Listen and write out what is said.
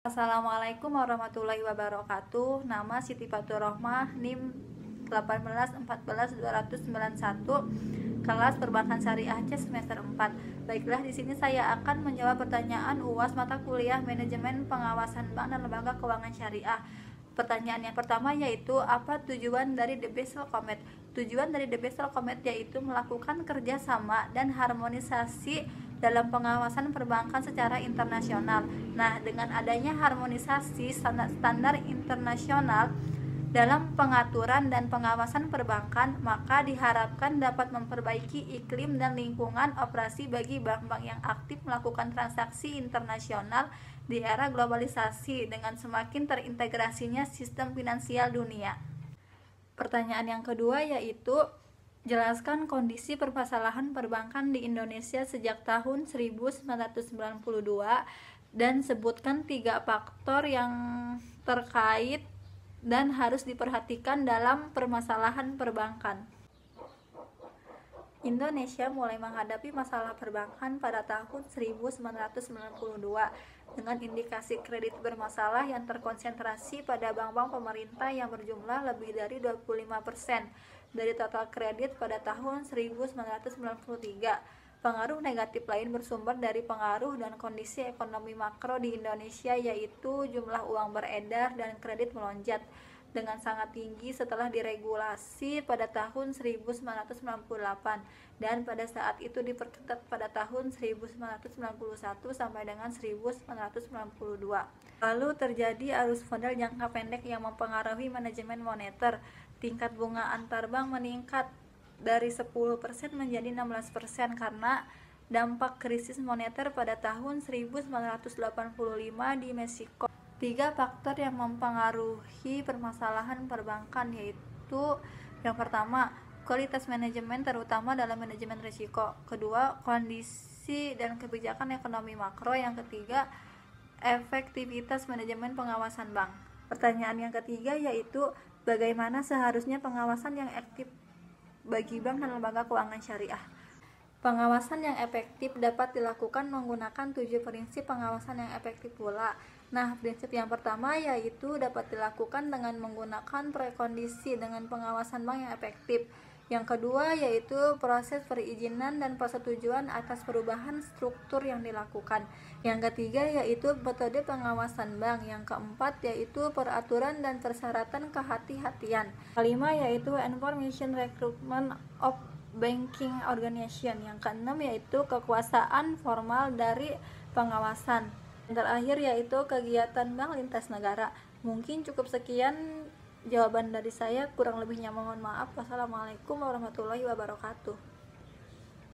Assalamualaikum warahmatullahi wabarakatuh. Nama Siti Faturrohmah, NIM 1814291, kelas Perbankan Syariah C semester 4. Baiklah, di sini saya akan menjawab pertanyaan UAS mata kuliah Manajemen Pengawasan Bank dan Lembaga Keuangan Syariah. Pertanyaan yang pertama yaitu, apa tujuan dari The Basel Committee? Tujuan dari The Basel Committee yaitu melakukan kerjasama dan harmonisasi dalam pengawasan perbankan secara internasional. Nah, dengan adanya harmonisasi standar internasional dalam pengaturan dan pengawasan perbankan, maka diharapkan dapat memperbaiki iklim dan lingkungan operasi bagi bank-bank yang aktif melakukan transaksi internasional di era globalisasi dengan semakin terintegrasinya sistem finansial dunia. Pertanyaan yang kedua yaitu, jelaskan kondisi permasalahan perbankan di Indonesia sejak tahun 1992 dan sebutkan 3 faktor yang terkait dan harus diperhatikan dalam permasalahan perbankan. Indonesia mulai menghadapi masalah perbankan pada tahun 1992 dengan indikasi kredit bermasalah yang terkonsentrasi pada bank-bank pemerintah yang berjumlah lebih dari 25% dari total kredit pada tahun 1993. Pengaruh negatif lain bersumber dari pengaruh dan kondisi ekonomi makro di Indonesia, yaitu jumlah uang beredar dan kredit melonjak dengan sangat tinggi setelah diregulasi pada tahun 1998 dan pada saat itu diperketat pada tahun 1991 sampai dengan 1992. Lalu terjadi arus modal jangka pendek yang mempengaruhi manajemen moneter. Tingkat bunga antar bank meningkat dari 10% menjadi 16% karena dampak krisis moneter pada tahun 1985 di Meksiko. 3 faktor yang mempengaruhi permasalahan perbankan yaitu, yang pertama, kualitas manajemen terutama dalam manajemen risiko. Kedua, kondisi dan kebijakan ekonomi makro. Yang ketiga, efektivitas manajemen pengawasan bank. Pertanyaan yang ketiga yaitu, bagaimana seharusnya pengawasan yang efektif bagi bank dan lembaga keuangan syariah? Pengawasan yang efektif dapat dilakukan menggunakan 7 prinsip pengawasan yang efektif pula. Nah, prinsip yang pertama yaitu dapat dilakukan dengan menggunakan prekondisi dengan pengawasan bank yang efektif. Yang kedua yaitu proses perizinan dan persetujuan atas perubahan struktur yang dilakukan. Yang ketiga yaitu metode pengawasan bank. Yang keempat yaitu peraturan dan persyaratan kehati-hatian. Kelima yaitu information recruitment of banking organization. Yang keenam yaitu kekuasaan formal dari pengawasan. Yang terakhir yaitu kegiatan bank lintas negara. Mungkin cukup sekian jawaban dari saya, kurang lebihnya mohon maaf. Wassalamualaikum warahmatullahi wabarakatuh.